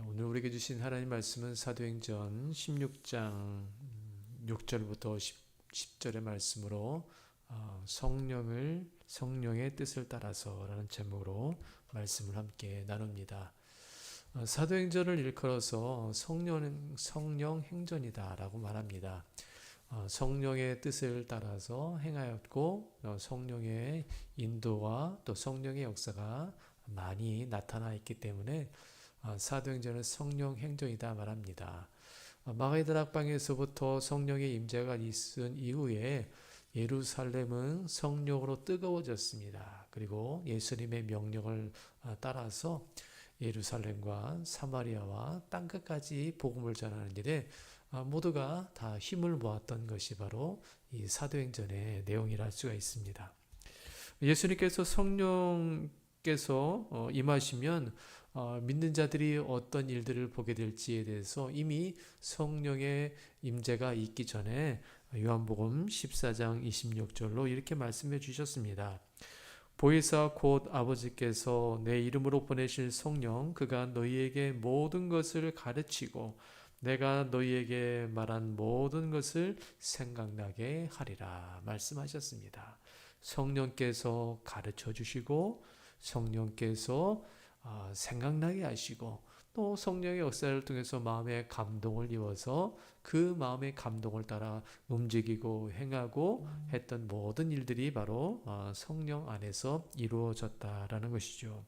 오늘 우리에게 주신 하나님 말씀은 사도행전 16장 6절부터 10절의 말씀으로 성령의 뜻을 따라서라는 제목으로 말씀을 함께 나눕니다. 사도행전을 일컬어서 성령 행전이다라고 말합니다. 성령의 뜻을 따라서 행하였고 성령의 인도와 또 성령의 역사가 많이 나타나 있기 때문에 사도행전은 성령 행전이다 말합니다. 마가다락방에서부터 성령의 임재가 있은 이후에 예루살렘은 성령으로 뜨거워졌습니다. 그리고 예수님의 명령을 따라서 예루살렘과 사마리아와 땅끝까지 복음을 전하는 일에 모두가 다 힘을 모았던 것이 바로 이 사도행전의 내용이라 할 수가 있습니다. 예수님께서 성령께서 임하시면 믿는 자들이 어떤 일들을 보게 될지에 대해서 이미 성령의 임재가 있기 전에 요한복음 14장 26절로 이렇게 말씀해 주셨습니다. 보혜사 곧 아버지께서 내 이름으로 보내실 성령 그가 너희에게 모든 것을 가르치고 내가 너희에게 말한 모든 것을 생각나게 하리라 말씀하셨습니다. 성령께서 가르쳐 주시고 성령께서 생각나게 하시고 또 성령의 역사를 통해서 마음의 감동을 입어서 그 마음의 감동을 따라 움직이고 행하고 했던 모든 일들이 바로 성령 안에서 이루어졌다라는 것이죠.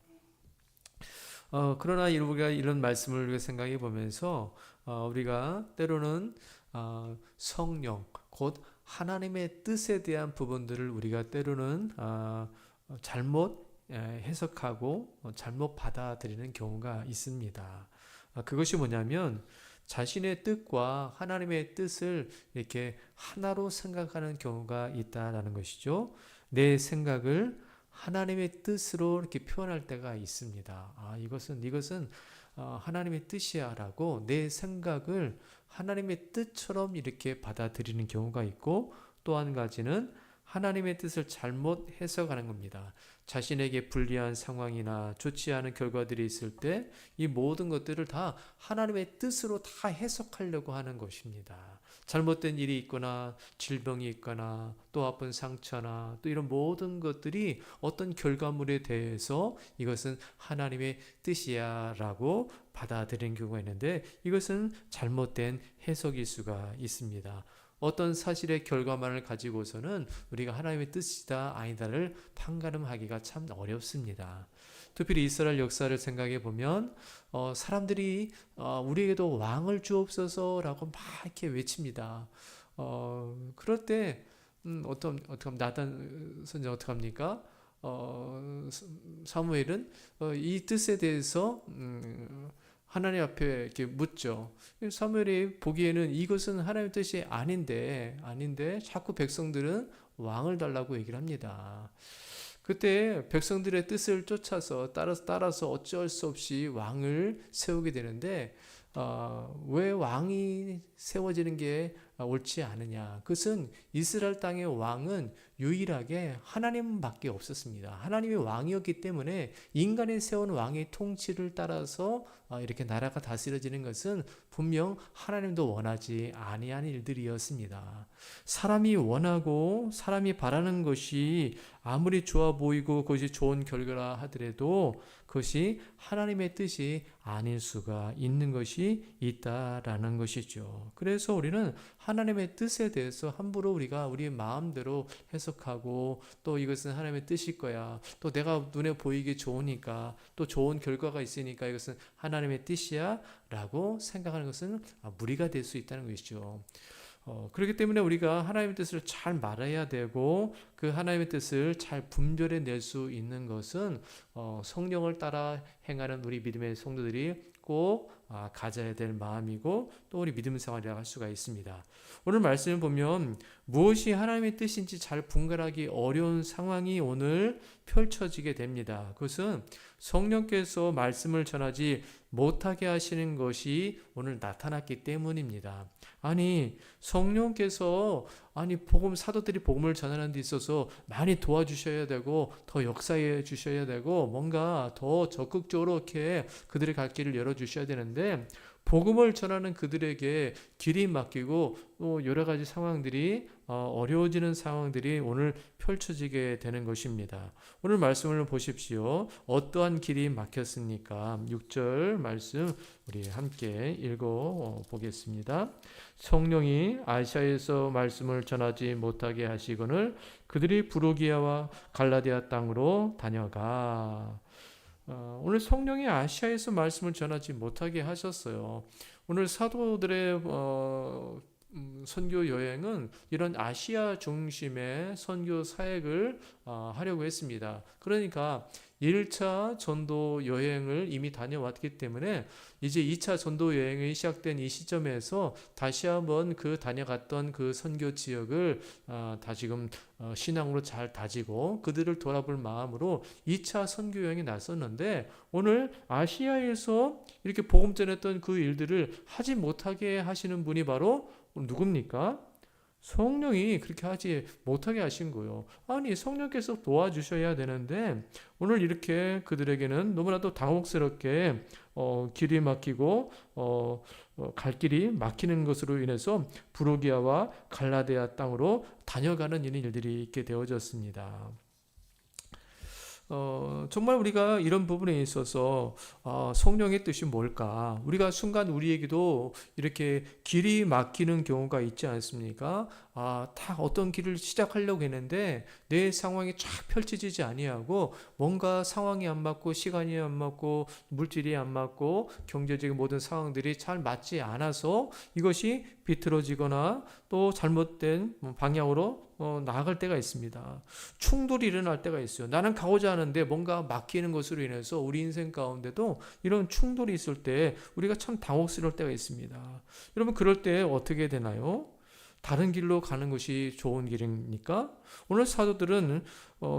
그러나 우리가 이런 말씀을 생각해 보면서 우리가 때로는 성령 곧 하나님의 뜻에 대한 부분들을 우리가 때로는 잘못 해석하고 잘못 받아들이는 경우가 있습니다. 그것이 뭐냐면 자신의 뜻과 하나님의 뜻을 이렇게 하나로 생각하는 경우가 있다라는 것이죠. 내 생각을 하나님의 뜻으로 이렇게 표현할 때가 있습니다. 이것은 하나님의 뜻이야라고 내 생각을 하나님의 뜻처럼 이렇게 받아들이는 경우가 있고 또 한 가지는 하나님의 뜻을 잘못 해석하는 겁니다. 자신에게 불리한 상황이나 좋지 않은 결과들이 있을 때 이 모든 것들을 다 하나님의 뜻으로 다 해석하려고 하는 것입니다. 잘못된 일이 있거나 질병이 있거나 또 아픈 상처나 또 이런 모든 것들이 어떤 결과물에 대해서 이것은 하나님의 뜻이야 라고 받아들이는 경우가 있는데 이것은 잘못된 해석일 수가 있습니다. 어떤 사실의 결과만을 가지고서는 우리가 하나님의 뜻이다 아니다를 판가름하기가 참 어렵습니다. 특별히 이스라엘 역사를 생각해 보면 사람들이 우리에게도 왕을 주옵소서라고 막 이렇게 외칩니다. 그럴 때 나단 선지자 어떻게 합니까? 사무엘은 이 뜻에 대해서 하나님 앞에 이렇게 묻죠. 사무엘이 보기에는 이것은 하나님의 뜻이 아닌데 자꾸 백성들은 왕을 달라고 얘기를 합니다. 그때 백성들의 뜻을 쫓아서 따라서 어쩔 수 없이 왕을 세우게 되는데 왜 왕이 세워지는 게 옳지 않으냐? 그것은 이스라엘 땅의 왕은 유일하게 하나님밖에 없었습니다. 하나님이 왕이었기 때문에 인간이 세운 왕의 통치를 따라서 이렇게 나라가 다스려지는 것은 분명 하나님도 원하지 아니한 일들이었습니다. 사람이 원하고 사람이 바라는 것이 아무리 좋아 보이고 그것이 좋은 결과라 하더라도 그것이 하나님의 뜻이 아닐 수가 있는 것이 있다라는 것이죠. 그래서 우리는 하나님의 뜻에 대해서 함부로 우리가 우리의 마음대로 해석하고 또 이것은 하나님의 뜻일 거야. 또 내가 눈에 보이기 좋으니까 또 좋은 결과가 있으니까 이것은 하나님의 뜻이야 라고 생각하는 것은 무리가 될 수 있다는 것이죠. 그렇기 때문에 우리가 하나님의 뜻을 잘 말해야 되고 그 하나님의 뜻을 잘 분별해 낼 수 있는 것은 성령을 따라 행하는 우리 믿음의 성도들이 꼭 가져야 될 마음이고 또 우리 믿음 생활이라고 할 수가 있습니다. 오늘 말씀을 보면 무엇이 하나님의 뜻인지 잘 분별하기 어려운 상황이 오늘 펼쳐지게 됩니다. 그것은 성령께서 말씀을 전하지 못하게 하시는 것이 오늘 나타났기 때문입니다. 성령께서 사도들이 복음을 전하는 데 있어서 많이 도와주셔야 되고 더 역사해 주셔야 되고 뭔가 더 적극적으로 이렇게 그들의 갈 길을 열어 도와주셔야 되는데 복음을 전하는 그들에게 길이 막히고 또 여러 가지 상황들이 어려워지는 상황들이 오늘 펼쳐지게 되는 것입니다. 오늘 말씀을 보십시오. 어떠한 길이 막혔습니까? 6절 말씀 우리 함께 읽어 보겠습니다. 성령이 아시아에서 말씀을 전하지 못하게 하시거늘 그들이 부르기아와 갈라디아 땅으로 다녀가. 오늘 성령이 아시아에서 말씀을 전하지 못하게 하셨어요. 오늘 사도들의 선교 여행은 이런 아시아 중심의 선교 사역을 하려고 했습니다. 그러니까 1차 전도 여행을 이미 다녀왔기 때문에 이제 2차 전도 여행이 시작된 이 시점에서 다시 한번 그 다녀갔던 그 선교 지역을 다시금 신앙으로 잘 다지고 그들을 돌아볼 마음으로 2차 선교 여행에 나섰는데 오늘 아시아에서 이렇게 복음 전했던 그 일들을 하지 못하게 하시는 분이 바로 누굽니까? 성령이 그렇게 하지 못하게 하신 거예요. 아니 성령께서 도와주셔야 되는데 오늘 이렇게 그들에게는 너무나도 당혹스럽게 길이 막히고 갈 길이 막히는 것으로 인해서 부르기아와 갈라디아 땅으로 다녀가는 이런 일들이 있게 되어졌습니다. 정말 우리가 이런 부분에 있어서 성령의 뜻이 뭘까? 우리가 순간 우리에게도 이렇게 길이 막히는 경우가 있지 않습니까? 다 어떤 길을 시작하려고 했는데 내 상황이 쫙 펼쳐지지 아니하고 뭔가 상황이 안 맞고 시간이 안 맞고 물질이 안 맞고 경제적인 모든 상황들이 잘 맞지 않아서 이것이 비틀어지거나 또 잘못된 방향으로 나아갈 때가 있습니다. 충돌이 일어날 때가 있어요. 나는 가고자 하는데 뭔가 막히는 것으로 인해서 우리 인생 가운데도 이런 충돌이 있을 때 우리가 참 당혹스러울 때가 있습니다. 여러분 그럴 때 어떻게 되나요? 다른 길로 가는 것이 좋은 길입니까? 오늘 사도들은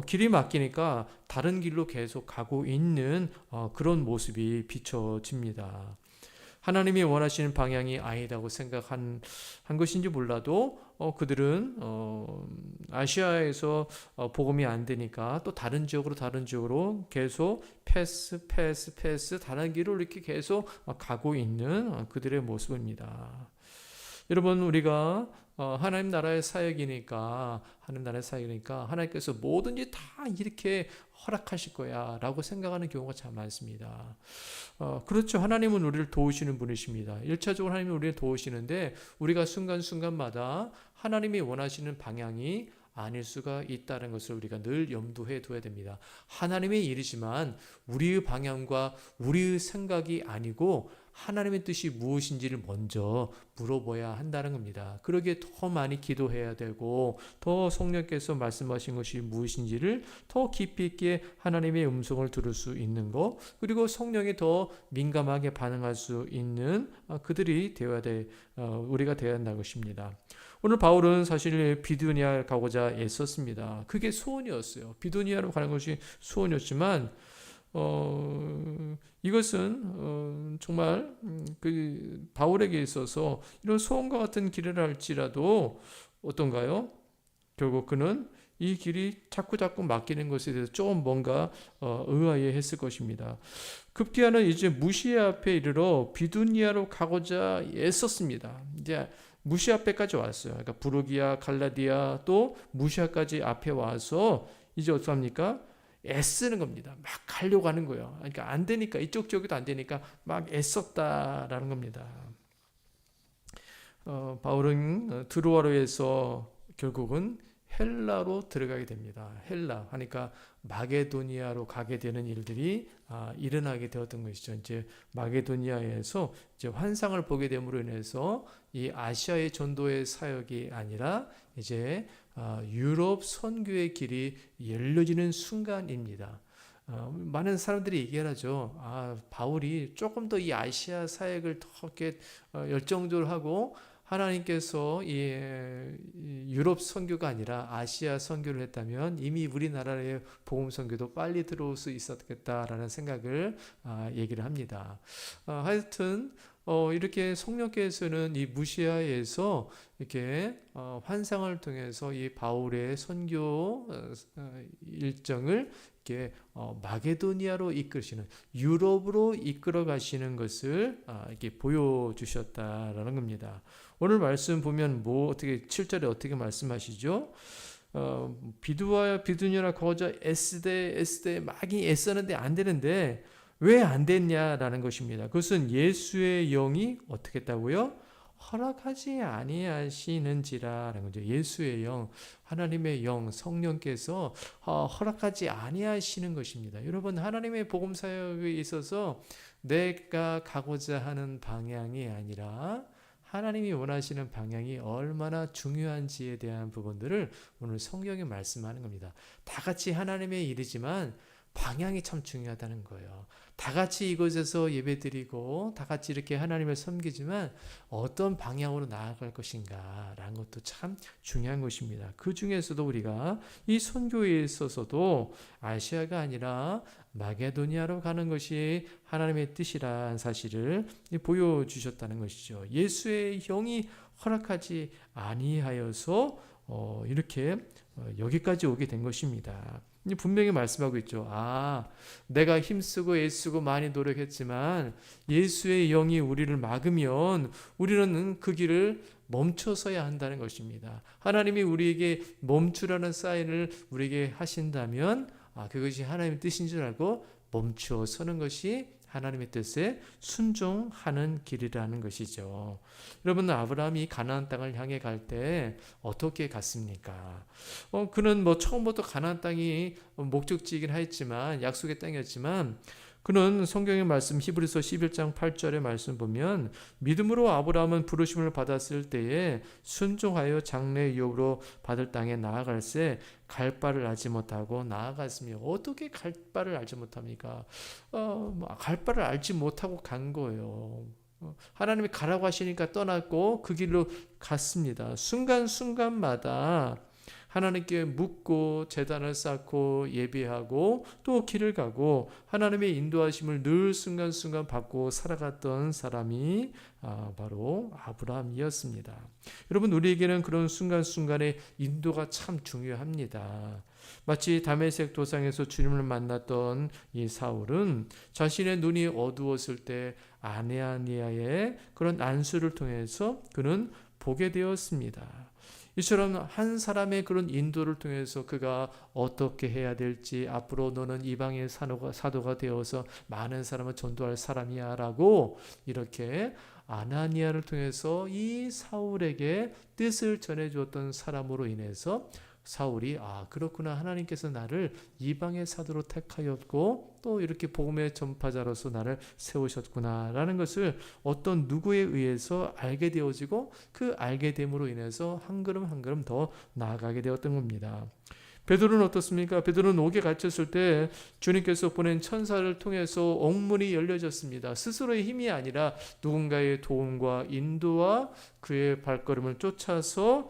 길이 막히니까 다른 길로 계속 가고 있는 그런 모습이 비춰집니다. 하나님이 원하시는 방향이 아니다고 생각한 것인지 몰라도 그들은 아시아에서 복음이 안 되니까 또 다른 지역으로 계속 패스 다른 길을 이렇게 계속 가고 있는 그들의 모습입니다. 여러분 우리가 하나님 나라의 사역이니까 하나님께서 뭐든지 다 이렇게 허락하실 거야 라고 생각하는 경우가 참 많습니다. 그렇죠. 하나님은 우리를 도우시는 분이십니다. 1차적으로 하나님은 우리를 도우시는데 우리가 순간순간마다 하나님이 원하시는 방향이 아닐 수가 있다는 것을 우리가 늘 염두해 둬야 됩니다. 하나님의 일이지만 우리의 방향과 우리의 생각이 아니고 하나님의 뜻이 무엇인지를 먼저 물어봐야 한다는 겁니다. 그러기에 더 많이 기도해야 되고 더 성령께서 말씀하신 것이 무엇인지를 더 깊이 있게 하나님의 음성을 들을 수 있는 것 그리고 성령이 더 민감하게 반응할 수 있는 그들이 되어야 돼 우리가 되어야 한다는 것입니다. 오늘 바울은 사실 비두니아를 가고자 애썼습니다. 그게 소원이었어요. 비두니아로 가는 것이 소원이었지만 이것은 정말 그 바울에게 있어서 이런 소원과 같은 길을 할지라도 어떤가요? 결국 그는 이 길이 자꾸 막히는 것에 대해서 좀 뭔가 의아해했을 것입니다. 급기야는 이제 무시아 앞에 이르러 비두니아로 가고자 애썼습니다. 이제 무시아 앞에까지 왔어요. 그러니까 부르기아, 갈라디아 또 무시아까지 앞에 와서 이제 어떡합니까? 애쓰는 겁니다. 막 가려고 하는 거예요. 그러니까 안 되니까 이쪽 저기도 안 되니까 막 애썼다라는 겁니다. 바울은 드로아로에서 결국은 헬라로 들어가게 됩니다. 헬라 하니까 마게도니아로 가게 되는 일들이 일어나게 되었던 것이죠. 이제 마게도니아에서 이제 환상을 보게 됨으로 인해서 이 아시아의 전도의 사역이 아니라 이제 유럽 선교의 길이 열려지는 순간입니다. 많은 사람들이 얘기하죠. 바울이 조금 더 이 아시아 사역을 더 이렇게 열정적으로 하고 하나님께서 이 유럽 선교가 아니라 아시아 선교를 했다면 이미 우리나라의 복음 선교도 빨리 들어올 수 있었겠다라는 생각을 얘기를 합니다. 하여튼 이렇게 성령께서는 이 무시아에서 이렇게 환상을 통해서 이 바울의 선교 일정을 이렇게 마게도니아로 이끌시는, 유럽으로 이끌어 가시는 것을 이렇게 보여주셨다라는 겁니다. 오늘 말씀 보면 어떻게 7절에 어떻게 말씀하시죠? 비두와 비두니라 거저 애쓰되 많이 애썼는데 안 되는데 왜 안 됐냐라는 것입니다. 그것은 예수의 영이 어떻게 했다고요? 허락하지 아니하시는지라는 거죠. 예수의 영, 하나님의 영, 성령께서 허락하지 아니하시는 것입니다. 여러분, 하나님의 복음 사역에 있어서 내가 가고자 하는 방향이 아니라 하나님이 원하시는 방향이 얼마나 중요한지에 대한 부분들을 오늘 성경이 말씀하는 겁니다. 다 같이 하나님의 일이지만 방향이 참 중요하다는 거예요. 다 같이 이곳에서 예배드리고 다 같이 이렇게 하나님을 섬기지만 어떤 방향으로 나아갈 것인가 라는 것도 참 중요한 것입니다. 그 중에서도 우리가 이 선교에 있어서도 아시아가 아니라 마게도니아로 가는 것이 하나님의 뜻이라는 사실을 보여주셨다는 것이죠. 예수의 영이 허락하지 아니하여서 이렇게 여기까지 오게 된 것입니다. 분명히 말씀하고 있죠. 내가 힘쓰고 애쓰고 많이 노력했지만 예수의 영이 우리를 막으면 우리는 그 길을 멈춰서야 한다는 것입니다. 하나님이 우리에게 멈추라는 사인을 우리에게 하신다면 그것이 하나님의 뜻인 줄 알고 멈추어 서는 것이 하나님의 뜻에 순종하는 길이라는 것이죠. 여러분, 아브라함이 가나안 땅을 향해 갈 때 어떻게 갔습니까? 그는 처음부터 가나안 땅이 목적지이긴 했지만 약속의 땅이었지만 그는 성경의 말씀 히브리서 11장 8절의 말씀 보면 믿음으로 아브라함은 부르심을 받았을 때에 순종하여 장래 유업으로 받을 땅에 나아갈새 갈 바를 알지 못하고 나아갔으며. 어떻게 갈 바를 알지 못합니까? 갈 바를 알지 못하고 간 거예요. 하나님이 가라고 하시니까 떠났고 그 길로 갔습니다. 순간순간마다 하나님께 묻고 제단을 쌓고 예배하고 또 길을 가고 하나님의 인도하심을 늘 순간순간 받고 살아갔던 사람이 바로 아브라함이었습니다. 여러분, 우리에게는 그런 순간순간의 인도가 참 중요합니다. 마치 다메섹 도상에서 주님을 만났던 이 사울은 자신의 눈이 어두웠을 때 아나니아의 그런 안수를 통해서 그는 보게 되었습니다. 이처럼 한 사람의 그런 인도를 통해서 그가 어떻게 해야 될지, 앞으로 너는 이방의 사도가 되어서 많은 사람을 전도할 사람이야 라고 이렇게 아나니아를 통해서 이 사울에게 뜻을 전해주었던 사람으로 인해서 사울이 그렇구나, 하나님께서 나를 이방의 사도로 택하였고 또 이렇게 복음의 전파자로서 나를 세우셨구나 라는 것을 어떤 누구에 의해서 알게 되어지고 그 알게 됨으로 인해서 한 걸음 한 걸음 더 나아가게 되었던 겁니다. 베드로는 어떻습니까? 베드로는 옥에 갇혔을 때 주님께서 보낸 천사를 통해서 옥문이 열려졌습니다. 스스로의 힘이 아니라 누군가의 도움과 인도와 그의 발걸음을 쫓아서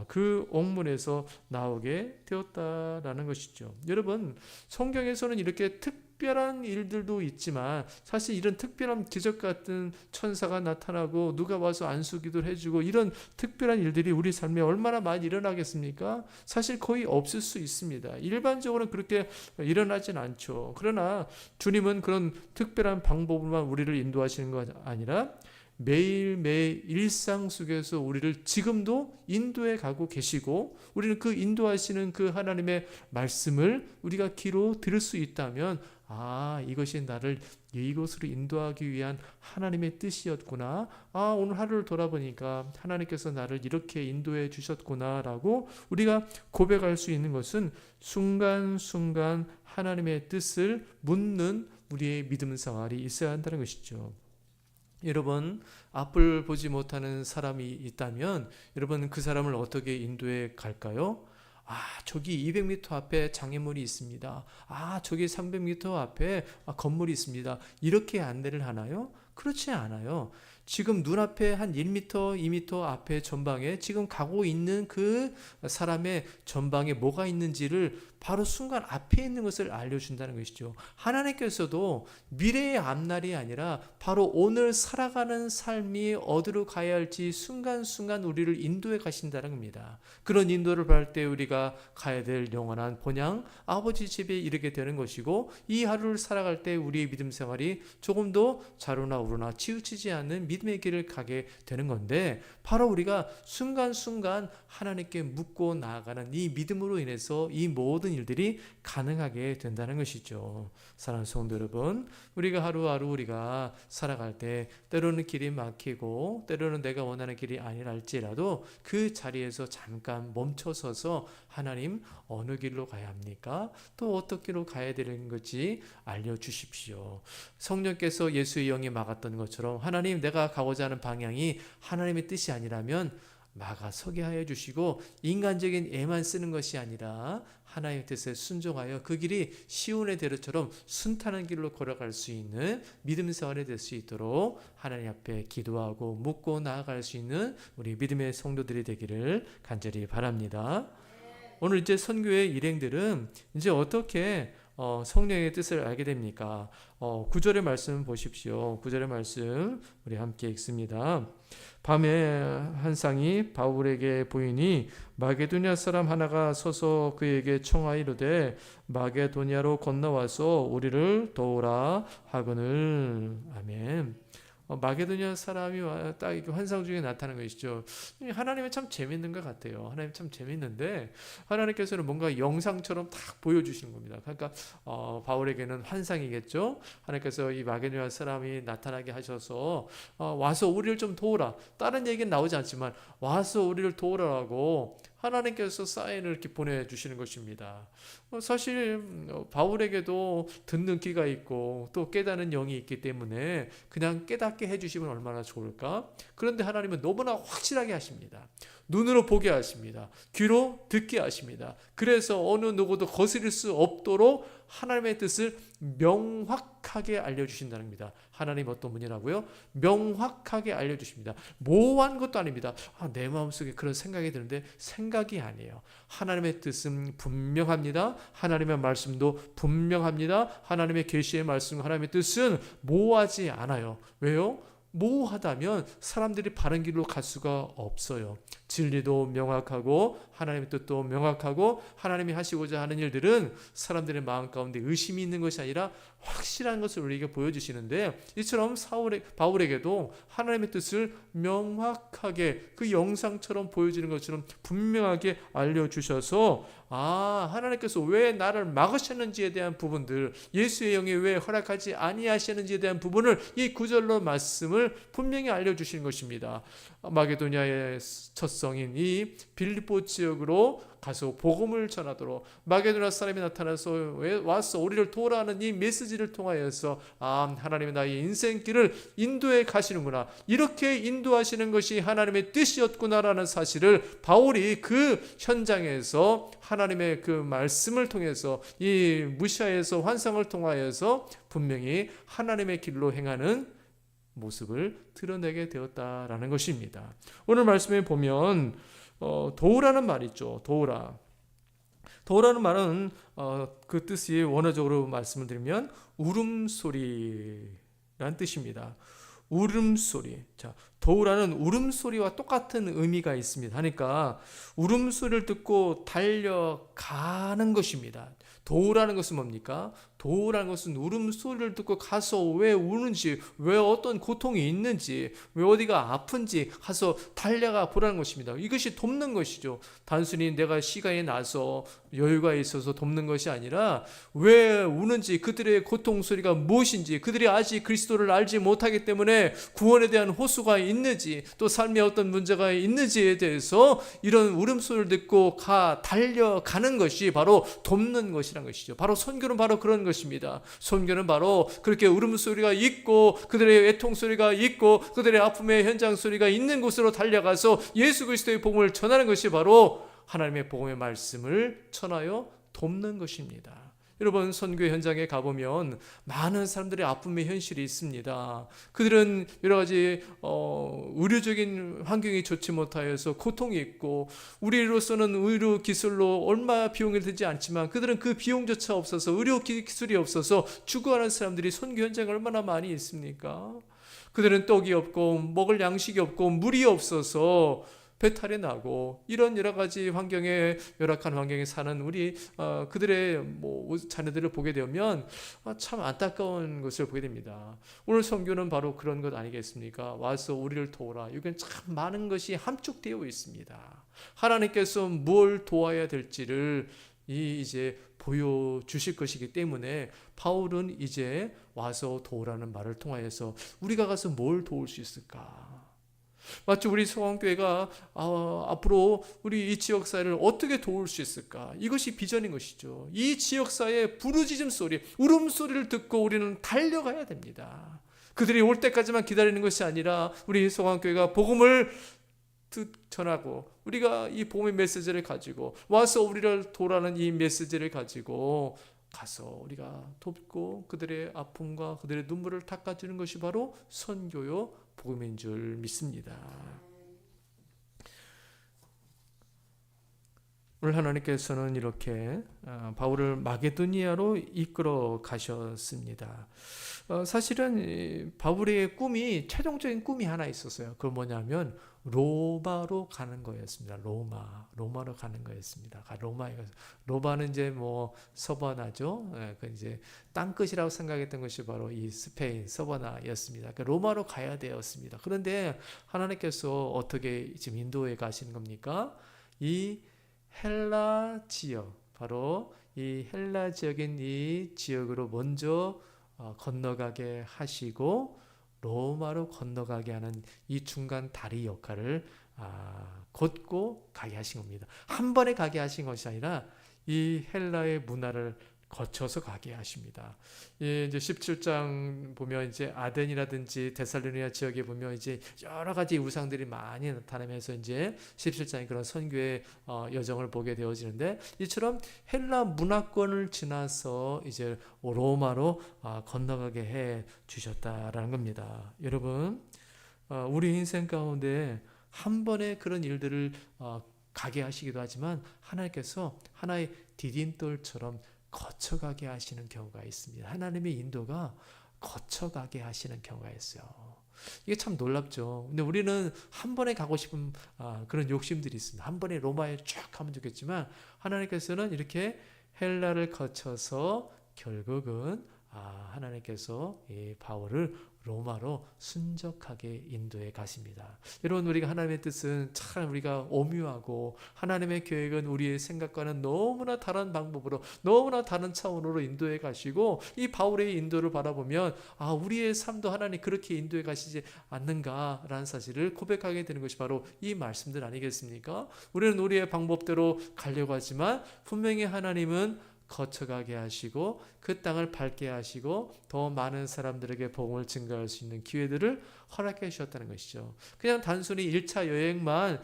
그 옥문에서 나오게 되었다라는 것이죠. 여러분, 성경에서는 이렇게 특별한 일들도 있지만 사실 이런 특별한 기적 같은 천사가 나타나고 누가 와서 안수기도를 해주고 이런 특별한 일들이 우리 삶에 얼마나 많이 일어나겠습니까? 사실 거의 없을 수 있습니다. 일반적으로는 그렇게 일어나진 않죠. 그러나 주님은 그런 특별한 방법으로만 우리를 인도하시는 것 아니라 매일매일 일상 속에서 우리를 지금도 인도해 가고 계시고, 우리는 그 인도하시는 그 하나님의 말씀을 우리가 귀로 들을 수 있다면 이것이 나를 이곳으로 인도하기 위한 하나님의 뜻이었구나. 오늘 하루를 돌아보니까 하나님께서 나를 이렇게 인도해 주셨구나 라고 우리가 고백할 수 있는 것은 순간순간 하나님의 뜻을 묻는 우리의 믿음 생활이 있어야 한다는 것이죠. 여러분, 앞을 보지 못하는 사람이 있다면 여러분, 그 사람을 어떻게 인도해 갈까요? 저기 200m 앞에 장애물이 있습니다. 저기 300m 앞에 건물이 있습니다. 이렇게 안내를 하나요? 그렇지 않아요. 지금 눈앞에 한 1m, 2m 앞에 전방에 지금 가고 있는 그 사람의 전방에 뭐가 있는지를 바로 순간 앞에 있는 것을 알려준다는 것이죠. 하나님께서도 미래의 앞날이 아니라 바로 오늘 살아가는 삶이 어디로 가야 할지 순간순간 우리를 인도해 가신다는 겁니다. 그런 인도를 받을 때 우리가 가야 될 영원한 본향 아버지 집에 이르게 되는 것이고, 이 하루를 살아갈 때 우리의 믿음 생활이 조금 더 좌로나 우로나 치우치지 않는 믿음의 길을 가게 되는 건데, 바로 우리가 순간순간 하나님께 묻고 나아가는 이 믿음으로 인해서 이 모든 일들이 가능하게 된다는 것이죠. 사랑하는 성도 여러분, 우리가 하루하루 우리가 살아갈 때 때로는 길이 막히고 때로는 내가 원하는 길이 아니라 할지라도 그 자리에서 잠깐 멈춰서서 하나님, 어느 길로 가야 합니까? 또 어떻게 길로 가야 되는 건지 알려주십시오. 성령께서 예수의 영이 막았던 것처럼 하나님, 내가 가고자 하는 방향이 하나님의 뜻이 아니라면 막아서게 하여 주시고, 인간적인 애만 쓰는 것이 아니라 하나님의 뜻에 순종하여 그 길이 시온의 대로처럼 순탄한 길로 걸어갈 수 있는 믿음 생활이 될 수 있도록 하나님 앞에 기도하고 묻고 나아갈 수 있는 우리 믿음의 성도들이 되기를 간절히 바랍니다. 오늘 이제 선교의 일행들은 이제 어떻게 성령의 뜻을 알게 됩니까? 9절의 말씀 보십시오. 9절의 말씀 우리 함께 읽습니다. 밤에 한 쌍이 바울에게 보이니 마게도냐 사람 하나가 서서 그에게 청하이르되 마게도냐로 건너와서 우리를 도우라 하거늘. 아멘. 마게도냐 사람이 딱 이렇게 환상 중에 나타나는 것이죠. 하나님은 참 재밌는 것 같아요. 하나님 참 재밌는데 하나님께서는 뭔가 영상처럼 딱 보여주시는 겁니다. 그러니까 바울에게는 환상이겠죠. 하나님께서 이 마게도냐 사람이 나타나게 하셔서 와서 우리를 좀 도우라. 다른 얘기는 나오지 않지만 와서 우리를 도우라고 하나님께서 사인을 이렇게 보내주시는 것입니다. 사실 바울에게도 듣는 귀가 있고 또 깨닫는 영이 있기 때문에 그냥 깨닫게 해주시면 얼마나 좋을까? 그런데 하나님은 너무나 확실하게 하십니다. 눈으로 보게 하십니다. 귀로 듣게 하십니다. 그래서 어느 누구도 거스릴 수 없도록 하나님의 뜻을 명확하게 알려주신다는 겁니다. 하나님 어떤 분이라고요? 명확하게 알려주십니다. 모호한 것도 아닙니다. 내 마음속에 그런 생각이 드는데 생각이 아니에요. 하나님의 뜻은 분명합니다. 하나님의 말씀도 분명합니다. 하나님의 계시의 말씀, 하나님의 뜻은 모호하지 않아요. 왜요? 모호하다면 사람들이 바른 길로 갈 수가 없어요. 진리도 명확하고 하나님의 뜻도 명확하고 하나님이 하시고자 하는 일들은 사람들의 마음 가운데 의심이 있는 것이 아니라 확실한 것을 우리에게 보여주시는데, 이처럼 바울에게도 하나님의 뜻을 명확하게 그 영상처럼 보여주는 것처럼 분명하게 알려주셔서 하나님께서 왜 나를 막으셨는지에 대한 부분들, 예수의 영이 왜 허락하지 아니하시는지에 대한 부분을 이 구절로 말씀을 분명히 알려주시는 것입니다. 마게도냐의 첫 성인 이 빌립보 지역으로 가서 복음을 전하도록 마게도냐 사람이 나타나서 와서 우리를 도우라는 이 메시지를 통하여서 하나님이 나의 인생길을 인도해 가시는구나, 이렇게 인도하시는 것이 하나님의 뜻이었구나라는 사실을 바울이 그 현장에서 하나님의 그 말씀을 통해서 이 무시아에서 환상을 통하여서 분명히 하나님의 길로 행하는 모습을 드러내게 되었다라는 것입니다. 오늘 말씀에 보면 도우라는 말이 있죠. 도우라는 말은 그 뜻이 원어적으로 말씀을 드리면 울음소리라는 뜻입니다. 울음소리. 자, 도우라는 울음소리와 똑같은 의미가 있습니다. 하니까 울음소리를 듣고 달려가는 것입니다. 도우라는 것은 뭡니까? 도우라는 것은 울음소리를 듣고 가서 왜 우는지, 왜 어떤 고통이 있는지, 왜 어디가 아픈지 가서 달려가 보라는 것입니다. 이것이 돕는 것이죠. 단순히 내가 시간이 나서 여유가 있어서 돕는 것이 아니라 왜 우는지, 그들의 고통 소리가 무엇인지, 그들이 아직 그리스도를 알지 못하기 때문에 구원에 대한 호소가 있는지, 또 삶에 어떤 문제가 있는지에 대해서 이런 울음소리를 듣고 달려가는 것이 바로 돕는 것이란 것이죠. 바로 선교는 바로 그런 것입니다. 선교는 바로 그렇게 울음소리가 있고 그들의 애통소리가 있고 그들의 아픔의 현장 소리가 있는 곳으로 달려가서 예수 그리스도의 복음을 전하는 것이 바로 하나님의 복음의 말씀을 전하여 돕는 것입니다. 여러분 선교 현장에 가보면 많은 사람들의 아픔의 현실이 있습니다. 그들은 여러 가지 의료적인 환경이 좋지 못하여서 고통이 있고 우리로서는 의료 기술로 얼마 비용이 들지 않지만 그들은 그 비용조차 없어서 의료 기술이 없어서 죽어가는 사람들이 선교 현장에 얼마나 많이 있습니까? 그들은 떡이 없고 먹을 양식이 없고 물이 없어서 배탈이 나고 이런 여러 가지 환경에 열악한 환경에 사는 우리 그들의 자녀들을 보게 되면 참 안타까운 것을 보게 됩니다. 오늘 선교는 바로 그런 것 아니겠습니까? 와서 우리를 도우라. 이건 참 많은 것이 함축되어 있습니다. 하나님께서 뭘 도와야 될지를 이제 보여주실 것이기 때문에 바울은 이제 와서 도우라는 말을 통하여서 우리가 가서 뭘 도울 수 있을까? 마치 우리 소원교회가 앞으로 우리 이 지역사회를 어떻게 도울 수 있을까? 이것이 비전인 것이죠. 이 지역사회의 부르짖음 소리, 울음소리를 듣고 우리는 달려가야 됩니다. 그들이 올 때까지만 기다리는 것이 아니라 우리 소원교회가 복음을 전하고 우리가 이 복음의 메시지를 가지고 와서 우리를 도우라는 이 메시지를 가지고 가서 우리가 돕고 그들의 아픔과 그들의 눈물을 닦아주는 것이 바로 선교요 복음인 줄 믿습니다. 오늘 하나님께서는 이렇게 바울을 마게도니아로 이끌어 가셨습니다. 사실은 바울의 꿈이 최종적인 꿈이 하나 있었어요. 그건 뭐냐면 로마로 가는 거였습니다. 로마로 가는 거였습니다. 로마는 이제 서바나죠. 그 이제 땅끝이라고 생각했던 것이 바로 이 스페인 서바나였습니다. 그러니까 로마로 가야 되었습니다. 그런데 하나님께서 어떻게 지금 인도에 가시는 겁니까? 이 헬라 지역, 바로 이 헬라 지역인 이 지역으로 먼저 건너가게 하시고 로마로 건너가게 하는 이 중간 다리 역할을 걷고 가게 하신 겁니다. 한 번에 가게 하신 것이 아니라 이 헬라의 문화를 거쳐서 가게 하십니다. 이제 17장 보면 이제 아덴이라든지 데살로니가 지역에 보면 이제 여러 가지 우상들이 많이 나타나면서 이제 17장의 그런 선교의 여정을 보게 되어지는데 이처럼 헬라 문화권을 지나서 이제 로마로 건너가게 해 주셨다라는 겁니다. 여러분, 우리 인생 가운데 한 번에 그런 일들을 가게 하시기도 하지만 하나님께서 하나의 디딤돌처럼 거쳐가게 하시는 경우가 있습니다. 하나님의 인도가 거쳐가게 하시는 경우가 있어요. 이게 참 놀랍죠. 근데 우리는 한 번에 가고 싶은 그런 욕심들이 있습니다. 한 번에 로마에 쫙 가면 좋겠지만 하나님께서는 이렇게 헬라를 거쳐서 결국은 하나님께서 이 바울을 로마로 순적하게 인도해 가십니다. 여러분, 우리가 하나님의 뜻은 참 우리가 오묘하고 하나님의 계획은 우리의 생각과는 너무나 다른 방법으로 너무나 다른 차원으로 인도해 가시고 이 바울의 인도를 바라보면 우리의 삶도 하나님 그렇게 인도해 가시지 않는가라는 사실을 고백하게 되는 것이 바로 이 말씀들 아니겠습니까? 우리는 우리의 방법대로 가려고 하지만 분명히 하나님은 거쳐가게 하시고 그 땅을 밟게 하시고 더 많은 사람들에게 복음을 증거할 수 있는 기회들을 허락해 주셨다는 것이죠. 그냥 단순히 1차 여행만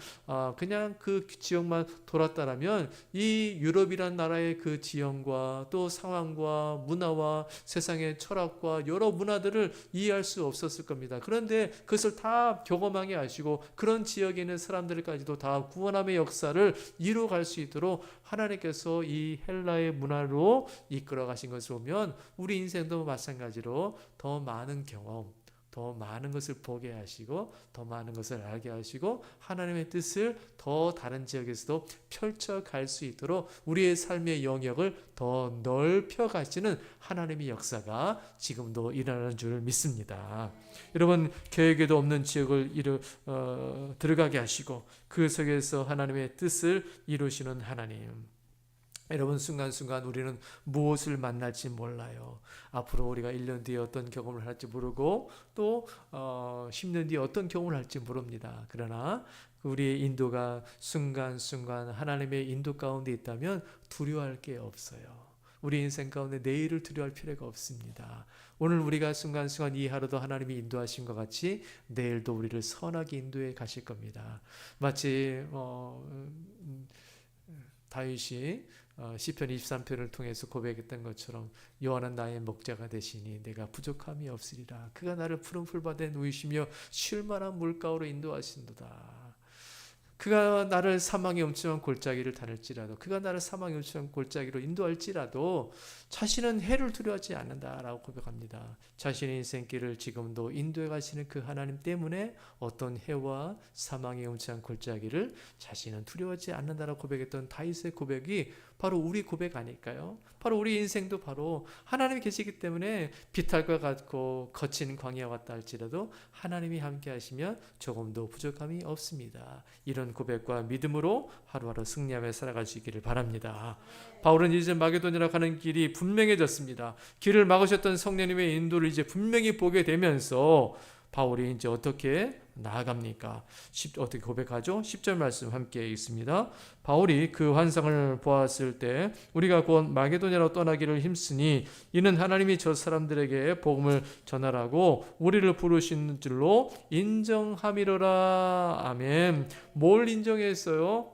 그냥 그 지역만 돌았다라면 이 유럽이란 나라의 그 지형과 또 상황과 문화와 세상의 철학과 여러 문화들을 이해할 수 없었을 겁니다. 그런데 그것을 다 경험하게 하시고 그런 지역에 있는 사람들까지도 다 구원함의 역사를 이루어갈 수 있도록 하나님께서 이 헬라의 문화로 이끌어 가신 것을 보면 우리 인생도 마찬가지로 더 많은 경험, 더 많은 것을 보게 하시고 더 많은 것을 알게 하시고 하나님의 뜻을 더 다른 지역에서도 펼쳐갈 수 있도록 우리의 삶의 영역을 더 넓혀 가시는 하나님의 역사가 지금도 일어나는 줄 믿습니다. 여러분, 계획에도 없는 지역을 들어가게 하시고 그 속에서 하나님의 뜻을 이루시는 하나님. 여러분, 순간순간 우리는 무엇을 만날지 몰라요. 앞으로 우리가 1년 뒤에 어떤 경험을 할지 모르고 또 10년 뒤에 어떤 경험을 할지 모릅니다. 그러나 우리의 인도가 순간순간 하나님의 인도 가운데 있다면 두려워할 게 없어요. 우리 인생 가운데 내일을 두려워할 필요가 없습니다. 오늘 우리가 순간순간 이 하루도 하나님이 인도하신 것 같이 내일도 우리를 선하게 인도해 가실 겁니다. 마치 다윗이 시편 23편을 통해서 고백했던 것처럼 여호와는 나의 목자가 되시니 내가 부족함이 없으리라. 그가 나를 푸른 풀밭에 누이시며 쉴 만한 물가로 인도하신도다. 그가 나를 사망의 음침한 골짜기를 다닐지라도, 그가 나를 사망의 음침한 골짜기로 인도할지라도 자신은 해를 두려워하지 않는다라고 고백합니다. 자신의 인생길을 지금도 인도해 가시는 그 하나님 때문에 어떤 해와 사망의 음침한 골짜기를 자신은 두려워하지 않는다라고 고백했던 다윗의 고백이 바로 우리 고백 아닐까요? 바로 우리 인생도 바로 하나님이 계시기 때문에 비탈과 같고 거친 광야와 같다 할지라도 하나님이 함께 하시면 조금도 부족함이 없습니다. 이런 고백과 믿음으로 하루하루 승리하며 살아갈 수 있기를 바랍니다. 바울은 이제 마게도냐로 가는 길이 분명해졌습니다. 길을 막으셨던 성령님의 인도를 이제 분명히 보게 되면서 바울이 이제 어떻게 나아갑니까? 어떻게 고백하죠? 10절 말씀 함께 읽습니다. 바울이 그 환상을 보았을 때 우리가 곧 마게도냐로 떠나기를 힘쓰니 이는 하나님이 저 사람들에게 복음을 전하라고 우리를 부르신 줄로 인정함이로라. 아멘. 뭘 인정했어요?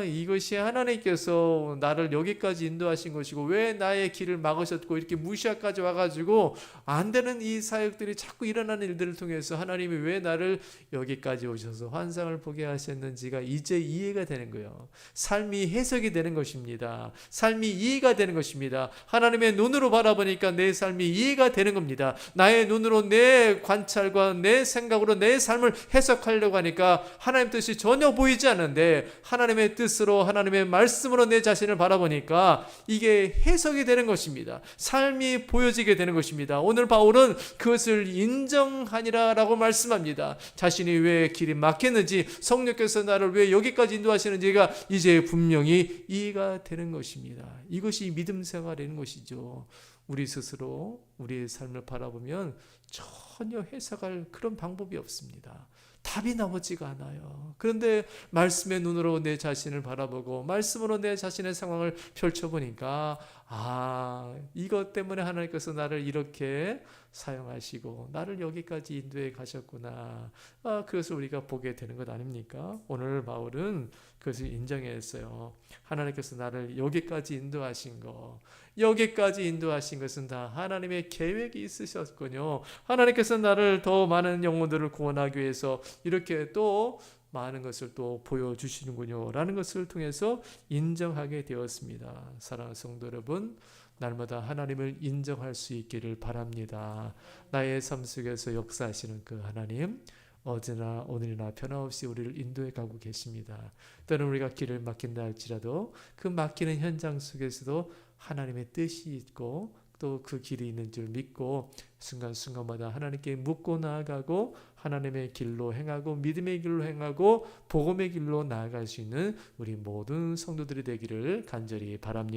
이것이 하나님께서 나를 여기까지 인도하신 것이고 왜 나의 길을 막으셨고 이렇게 무시하까지 와가지고 안 되는 이 사역들이 자꾸 일어나는 일들을 통해서 하나님이 왜 나를 여기까지 오셔서 환상을 보게 하셨는지가 이제 이해가 되는 거예요. 삶이 해석이 되는 것입니다. 삶이 이해가 되는 것입니다. 하나님의 눈으로 바라보니까 내 삶이 이해가 되는 겁니다. 나의 눈으로 내 관찰과 내 생각으로 내 삶을 해석하려고 하니까 하나님 뜻이 전혀 보이지 않는데 하나님의 뜻으로 하나님의 말씀으로 내 자신을 바라보니까 이게 해석이 되는 것입니다. 삶이 보여지게 되는 것입니다. 오늘 바울은 그것을 인정하니라 라고 말씀합니다. 자신이 왜 길이 막혔는지, 성령께서 나를 왜 여기까지 인도하시는지가 이제 분명히 이해가 되는 것입니다. 이것이 믿음 생활인 것이죠. 우리 스스로 우리의 삶을 바라보면 전혀 해석할 그런 방법이 없습니다. 답이 나오지가 않아요. 그런데 말씀의 눈으로 내 자신을 바라보고 말씀으로 내 자신의 상황을 펼쳐보니까 이것 때문에 하나님께서 나를 이렇게 사용하시고 나를 여기까지 인도해 가셨구나. 그것을 우리가 보게 되는 것 아닙니까? 오늘 바울은 그것을 인정했어요. 하나님께서 나를 여기까지 인도하신 거, 여기까지 인도하신 것은 다 하나님의 계획이 있으셨군요. 하나님께서 나를 더 많은 영혼들을 구원하기 위해서 이렇게 또 많은 것을 또 보여주시는군요 라는 것을 통해서 인정하게 되었습니다. 사랑하는 성도 여러분, 날마다 하나님을 인정할 수 있기를 바랍니다. 나의 삶 속에서 역사하시는 그 하나님, 어제나 오늘이나 변함없이 우리를 인도해 가고 계십니다. 때로는 우리가 길을 막힌다 할지라도 그 막히는 현장 속에서도 하나님의 뜻이 있고 또 그 길이 있는 줄 믿고 순간순간마다 하나님께 묻고 나아가고 하나님의 길로 행하고 믿음의 길로 행하고 복음의 길로 나아갈 수 있는 우리 모든 성도들이 되기를 간절히 바랍니다.